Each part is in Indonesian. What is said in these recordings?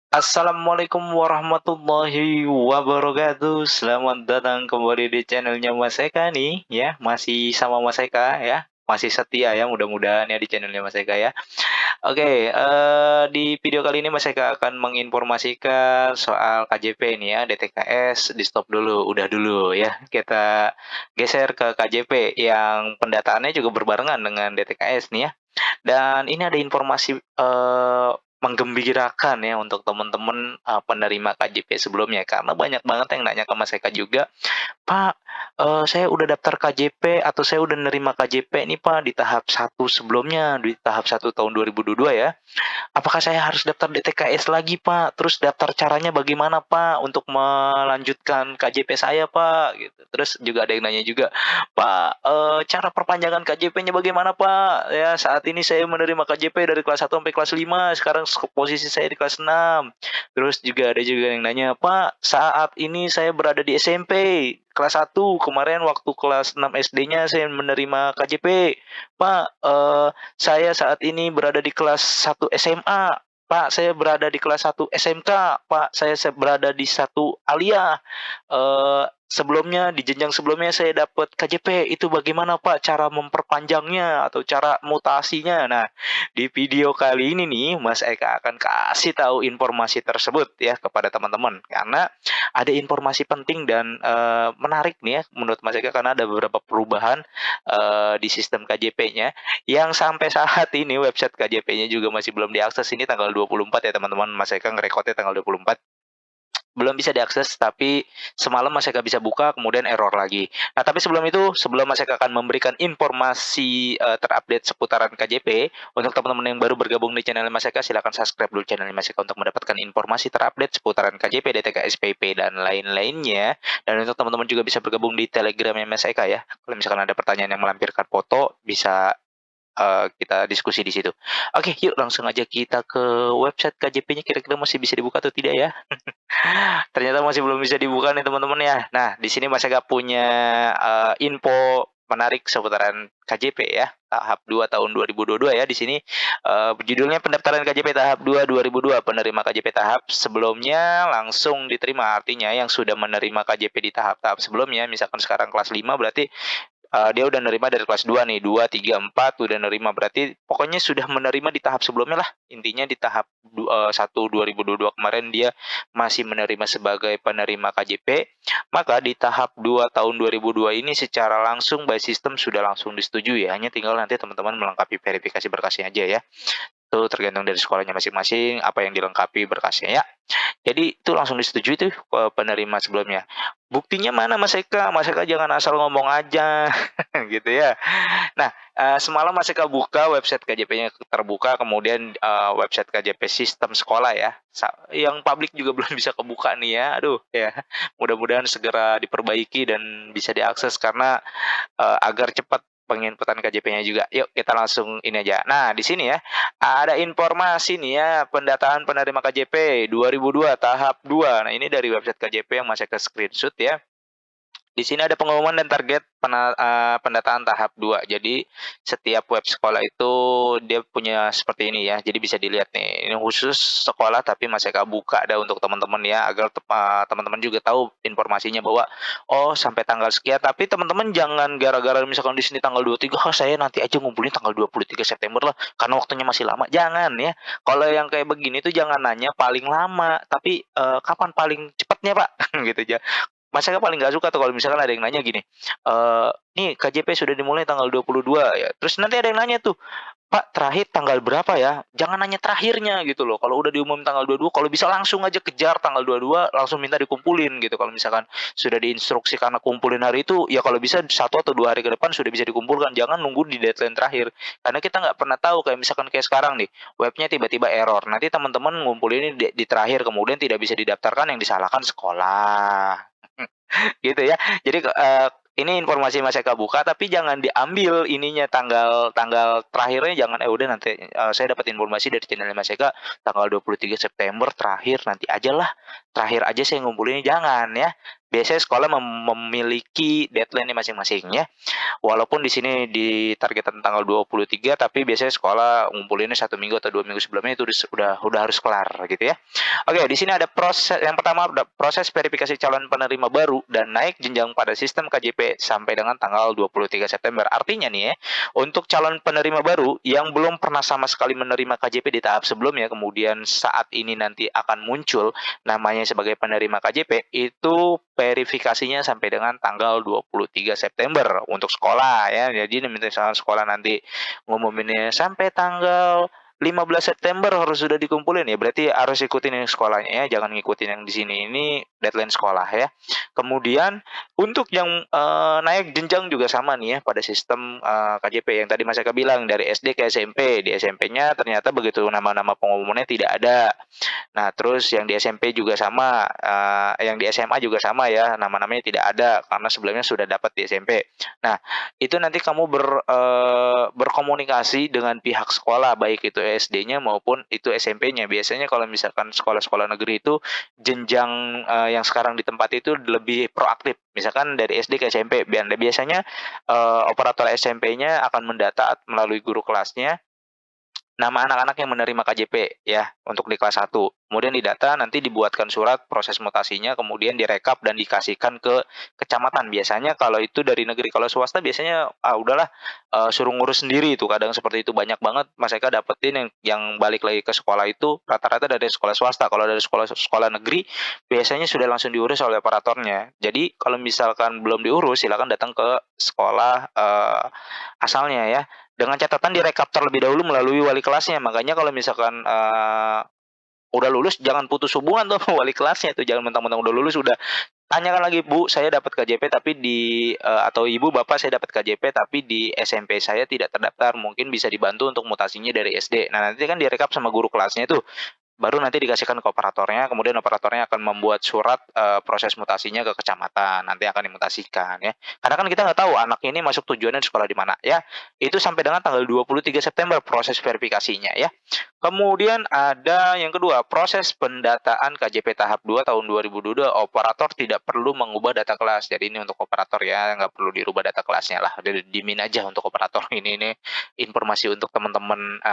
Assalamualaikum warahmatullahi wabarakatuh. Selamat datang kembali di channelnya Mas Eka nih, ya. Masih sama Mas Eka ya. Masih setia ya, mudah-mudahan ya di channelnya Mas Eka ya. Oke, di video kali ini Mas Eka akan menginformasikan soal KJP ini ya, DTKS di stop dulu, udah dulu ya. Kita geser ke KJP yang pendataannya juga berbarengan dengan DTKS nih ya. Dan ini ada informasi, menggembirakan ya untuk teman-teman, penerima KJP sebelumnya, karena banyak banget yang nanya ke Mas Eka juga, "Pak, saya udah daftar KJP atau saya udah nerima KJP nih Pak di tahap satu sebelumnya, di tahap satu tahun 2022 ya. Apakah saya harus daftar DTKS lagi, Pak? Terus daftar caranya bagaimana, Pak, untuk melanjutkan KJP saya, Pak?" Gitu. Terus juga ada yang nanya juga, "Pak, cara perpanjangan KJP-nya bagaimana, Pak? Ya, saat ini saya menerima KJP dari kelas 1 sampai kelas 5, sekarang posisi saya di kelas 6." Terus juga yang nanya, "Pak, saat ini saya berada di SMP, kelas 1, kemarin waktu kelas 6 SD-nya saya menerima KJP. Pak, saya saat ini berada di kelas 1 SMA, Pak, saya berada di kelas 1 SMK, Pak, saya berada di satu aliyah. Sebelumnya di jenjang sebelumnya saya dapat KJP, itu bagaimana Pak cara memperpanjangnya atau cara mutasinya?" Nah, di video kali ini nih Mas Eka akan kasih tahu informasi tersebut ya kepada teman-teman, karena ada informasi penting dan, menarik nih ya menurut Mas Eka, karena ada beberapa perubahan, di sistem KJP-nya yang sampai saat ini website KJP-nya juga masih belum diakses. Ini tanggal 24 ya teman-teman, Mas Eka ngerekodnya tanggal 24. Belum bisa diakses, tapi semalam Mas Eka bisa buka, kemudian error lagi. Nah, tapi sebelum itu, sebelum Mas Eka akan memberikan informasi, terupdate seputaran KJP, untuk teman-teman yang baru bergabung di channel Mas Eka, silakan subscribe dulu channel Mas Eka untuk mendapatkan informasi terupdate seputaran KJP, DTK, SPP, dan lain-lainnya. Dan untuk teman-teman juga bisa bergabung di Telegramnya Mas Eka ya. Kalau misalkan ada pertanyaan yang melampirkan foto, bisa kita diskusi di situ. Oke, yuk langsung aja kita ke website KJP-nya, kira-kira masih bisa dibuka atau tidak ya? Ternyata masih belum bisa dibuka nih teman-teman ya. Nah, di sini Mas Ega punya, info menarik seputaran KJP ya, tahap 2 tahun 2022 ya. Di sini, judulnya pendaftaran KJP tahap 2 2002, penerima KJP tahap sebelumnya langsung diterima. Artinya yang sudah menerima KJP di tahap-tahap sebelumnya, misalkan sekarang kelas 5 berarti dia udah nerima dari kelas 2 nih, 2 3 4 udah nerima, berarti pokoknya sudah menerima di tahap sebelumnya lah. Intinya di tahap 1 2022 kemarin dia masih menerima sebagai penerima KJP, maka di tahap 2 tahun 2002 ini secara langsung by system sudah langsung disetujui ya, hanya tinggal nanti teman-teman melengkapi verifikasi berkasnya aja ya. Itu tergantung dari sekolahnya masing-masing, apa yang dilengkapi berkasnya ya. Jadi itu langsung disetujui tuh penerima sebelumnya. Buktinya mana Mas Eka? Mas Eka jangan asal ngomong aja, gitu ya. Nah, semalam Mas Eka buka website KJP-nya terbuka, kemudian, website KJP sistem sekolah ya, yang publik juga belum bisa kebuka nih ya, aduh ya. Mudah-mudahan segera diperbaiki dan bisa diakses karena, agar cepat penginputan KJP-nya juga. Yuk kita langsung ini aja. Nah, di sini ya, ada informasi nih ya, pendataan penerima KJP 2002 tahap 2. Nah, ini dari website KJP yang masih ke screenshot ya. Di sini ada pengumuman dan target pendataan tahap 2. Jadi setiap web sekolah itu dia punya seperti ini ya. Jadi bisa dilihat nih, ini khusus sekolah tapi masih Eka buka ada untuk teman-teman ya, agar teman-teman juga tahu informasinya bahwa, oh sampai tanggal sekian, tapi teman-teman jangan gara-gara misalkan di sini tanggal 23, "Oh saya nanti aja ngumpulin tanggal 23 September lah, karena waktunya masih lama." Jangan ya. Kalau yang kayak begini tuh jangan nanya paling lama, tapi, kapan paling cepatnya Pak? Gitu aja. Mas Eka paling nggak suka tuh kalau misalkan ada yang nanya gini, "Nih KJP sudah dimulai tanggal 22 ya." Terus nanti ada yang nanya tuh, "Pak terakhir tanggal berapa ya?" Jangan nanya terakhirnya gitu loh. Kalau udah diumumin tanggal 22, kalau bisa langsung aja kejar tanggal 22, langsung minta dikumpulin gitu. Kalau misalkan sudah diinstruksi karena kumpulin hari itu, ya kalau bisa 1 atau 2 hari ke depan sudah bisa dikumpulkan. Jangan nunggu di deadline terakhir. Karena kita nggak pernah tahu, kayak misalkan kayak sekarang nih, webnya tiba-tiba error. Nanti teman-teman ngumpulinnya di terakhir, kemudian tidak bisa didaftarkan, yang disalahkan sekolah. Gitu ya. Jadi, ini informasi Mas Eka buka, tapi jangan diambil ininya tanggal tanggal terakhirnya, jangan, udah nanti, saya dapat informasi dari channel Mas Eka tanggal 23 September terakhir, nanti ajalah, terakhir aja saya ngumpulinnya, jangan ya. biasanya sekolah memiliki deadline masing-masing ya. Walaupun di sini ditargetkan tanggal 23, tapi biasanya sekolah ngumpulinnya 1 minggu atau 2 minggu sebelumnya itu udah harus kelar gitu ya. Oke, di sini ada proses yang pertama, ada proses verifikasi calon penerima baru dan naik jenjang pada sistem KJP sampai dengan tanggal 23 September. Artinya nih ya, untuk calon penerima baru yang belum pernah sama sekali menerima KJP di tahap sebelumnya, kemudian saat ini nanti akan muncul namanya sebagai penerima KJP, itu verifikasinya sampai dengan tanggal 23 September untuk sekolah ya. Jadi misalnya sekolah nanti ngumuminnya sampai tanggal 15 September harus sudah dikumpulin ya, berarti harus ikutin yang sekolahnya ya, jangan ngikutin yang di sini, ini deadline sekolah ya. Kemudian untuk yang naik jenjang juga sama nih ya pada sistem KJP yang tadi Mas Eka bilang dari SD ke SMP. Di SMP-nya ternyata begitu nama-nama pengumumannya tidak ada. Nah, terus yang di SMP juga sama, yang di SMA juga sama ya, nama-namanya tidak ada karena sebelumnya sudah dapat di SMP. Nah, itu nanti kamu berkomunikasi dengan pihak sekolah, baik itu SD-nya maupun itu SMP-nya. Biasanya kalau misalkan sekolah-sekolah negeri itu jenjang yang sekarang ditempati itu lebih proaktif. Misalkan dari SD ke SMP, biasanya operator SMP-nya akan mendata melalui guru kelasnya nama anak-anak yang menerima KJP ya untuk di kelas 1. Kemudian didata, nanti dibuatkan surat proses mutasinya, kemudian direkap dan dikasihkan ke kecamatan. Biasanya kalau itu dari negeri, kalau swasta biasanya udahlah suruh ngurus sendiri itu. Kadang seperti itu banyak banget Mas Eka dapetin yang balik lagi ke sekolah itu rata-rata dari sekolah swasta. Kalau dari sekolah negeri biasanya sudah langsung diurus oleh operatornya. Jadi kalau misalkan belum diurus silakan datang ke sekolah asalnya ya. Dengan catatan direkap terlebih dahulu melalui wali kelasnya. Makanya kalau misalkan udah lulus jangan putus hubungan tuh sama wali kelasnya tuh. Jangan mentang-mentang udah lulus udah tanyakan lagi, Bu, saya dapat KJP tapi atau Ibu, Bapak, saya dapat KJP tapi di SMP saya tidak terdaftar. Mungkin bisa dibantu untuk mutasinya dari SD. Nah, nanti kan direkap sama guru kelasnya tuh. Baru nanti dikasihkan ke operatornya, kemudian operatornya akan membuat surat proses mutasinya ke kecamatan, nanti akan dimutasikan ya. Karena kan kita nggak tahu anak ini masuk tujuannya di sekolah di mana ya. Itu sampai dengan tanggal 23 September proses verifikasinya ya. Kemudian ada yang kedua, proses pendataan KJP tahap 2 tahun 2022, operator tidak perlu mengubah data kelas. Jadi ini untuk operator ya, nggak perlu dirubah data kelasnya lah, dimin aja untuk operator. Ini informasi untuk teman-teman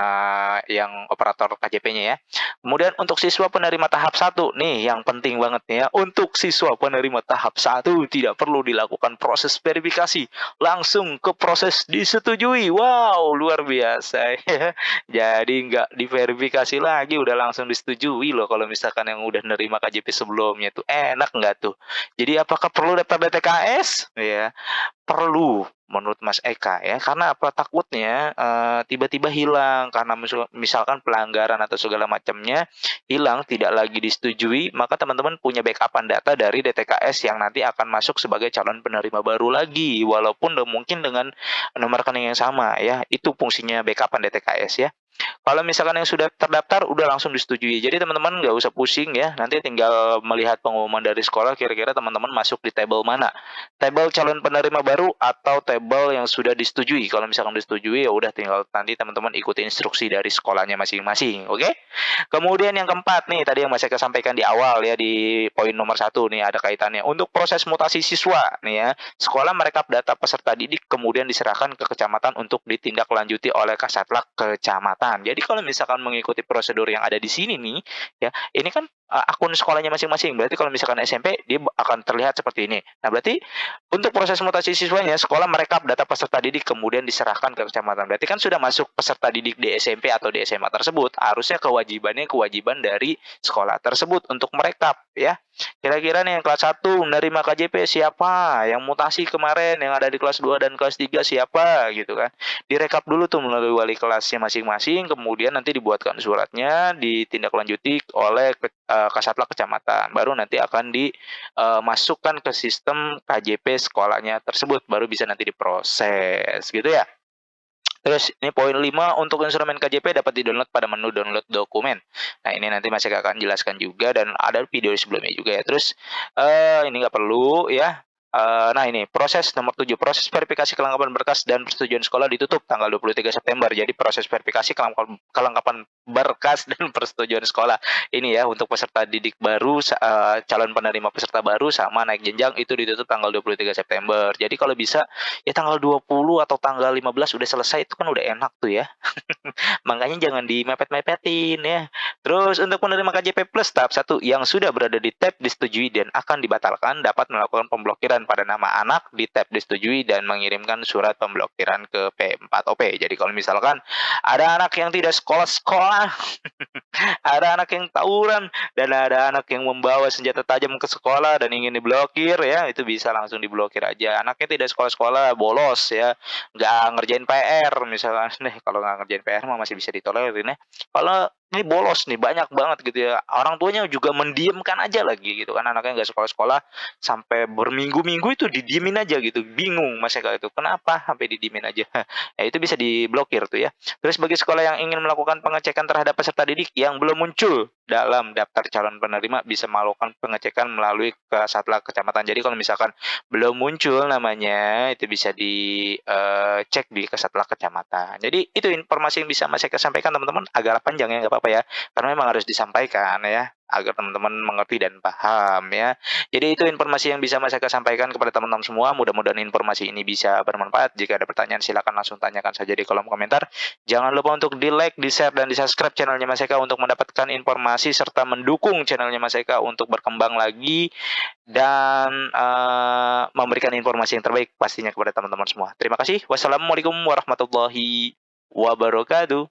yang operator KJP-nya ya. Kemudian untuk siswa penerima tahap 1 nih yang penting banget nih ya. Untuk siswa penerima tahap 1 tidak perlu dilakukan proses verifikasi, langsung ke proses disetujui. Wow, luar biasa ya. Jadi nggak diverifikasi lagi, udah langsung disetujui loh kalau misalkan yang udah nerima KJP sebelumnya tuh. Enak nggak tuh? Jadi apakah perlu daftar DTKS? Ya, perlu menurut Mas Eka ya, karena apa, takutnya tiba-tiba hilang karena misalkan pelanggaran atau segala macamnya hilang, tidak lagi disetujui, maka teman-teman punya backupan data dari DTKS yang nanti akan masuk sebagai calon penerima baru lagi, walaupun mungkin dengan nomor rekening yang sama ya. Itu fungsinya backupan DTKS ya. Kalau misalkan yang sudah terdaftar udah langsung disetujui. Jadi teman-teman nggak usah pusing ya. Nanti tinggal melihat pengumuman dari sekolah kira-kira teman-teman masuk di tabel mana. Tabel calon penerima baru atau tabel yang sudah disetujui. Kalau misalkan disetujui ya udah tinggal nanti teman-teman ikuti instruksi dari sekolahnya masing-masing. Oke? Kemudian yang keempat nih tadi yang Mas Eka sampaikan di awal ya di poin nomor 1 nih ada kaitannya. Untuk proses mutasi siswa nih ya. Sekolah merekap data peserta didik kemudian diserahkan ke kecamatan untuk ditindaklanjuti oleh Kasatlank kecamatan. Jadi kalau misalkan mengikuti prosedur yang ada di sini nih, ya, ini kan akun sekolahnya masing-masing. Berarti kalau misalkan SMP dia akan terlihat seperti ini. Nah, berarti untuk proses mutasi siswanya sekolah merekap data peserta didik kemudian diserahkan ke kecamatan. Berarti kan sudah masuk peserta didik di SMP atau di SMA tersebut, harusnya kewajiban dari sekolah tersebut untuk merekap ya. Kira-kira nih yang kelas 1 menerima KJP siapa? Yang mutasi kemarin yang ada di kelas 2 dan kelas 3 siapa gitu kan. Direkap dulu tuh melalui wali kelasnya masing-masing, kemudian nanti dibuatkan suratnya, ditindaklanjuti oleh Kasatlank kecamatan. Baru nanti akan dimasukkan ke sistem KJP sekolahnya tersebut, baru bisa nanti diproses gitu ya. Terus ini poin 5, untuk instrumen KJP dapat di-download pada menu download dokumen. Nah, ini nanti Mas Eka akan jelaskan juga dan ada video sebelumnya juga ya. Terus ini nggak perlu ya. Nah ini proses nomor 7, proses verifikasi kelengkapan berkas dan persetujuan sekolah ditutup tanggal 23 September. Jadi proses verifikasi kelengkapan berkas dan persetujuan sekolah ini ya untuk peserta didik baru, calon penerima peserta baru sama naik jenjang itu ditutup tanggal 23 September. Jadi kalau bisa ya tanggal 20 atau tanggal 15 udah selesai, itu kan udah enak tuh ya. Makanya jangan dimepet-mepetin ya. Terus untuk penerima KJP Plus tahap 1 yang sudah berada di tab disetujui dan akan dibatalkan dapat melakukan pemblokiran pada nama anak di tab disetujui dan mengirimkan surat pemblokiran ke P4OP. Jadi kalau misalkan ada anak yang tidak sekolah-sekolah, ada anak yang tawuran, dan ada anak yang membawa senjata tajam ke sekolah dan ingin diblokir ya, itu bisa langsung diblokir aja. Anaknya tidak sekolah-sekolah, bolos ya, nggak ngerjain PR misalkan. Kalau nggak ngerjain PR mah masih bisa ditolerin ya. Kalau ini bolos nih banyak banget gitu ya, orang tuanya juga mendiamkan aja lagi gitu kan, anaknya nggak sekolah-sekolah sampai berminggu-minggu itu didiemin aja gitu, bingung Mas Eka itu kenapa sampai didiemin aja. Ya itu bisa diblokir tuh ya. Terus bagi sekolah yang ingin melakukan pengecekan terhadap peserta didik yang belum muncul dalam daftar calon penerima bisa melakukan pengecekan melalui Kasatlantas Kecamatan. Jadi kalau misalkan belum muncul namanya itu bisa dicek di Kasatlantas Kecamatan. Jadi itu informasi yang bisa Mas Eka sampaikan teman-teman, agak panjang ya nggak apa-apa ya, karena memang harus disampaikan ya agar teman-teman mengerti dan paham ya. Jadi itu informasi yang bisa Mas Eka sampaikan kepada teman-teman semua. Mudah-mudahan informasi ini bisa bermanfaat. Jika ada pertanyaan silakan langsung tanyakan saja di kolom komentar. Jangan lupa untuk di-like, di-share, dan di-subscribe channelnya Mas Eka untuk mendapatkan informasi serta mendukung channelnya Mas Eka untuk berkembang lagi dan memberikan informasi yang terbaik pastinya kepada teman-teman semua. Terima kasih. Wassalamualaikum warahmatullahi wabarakatuh.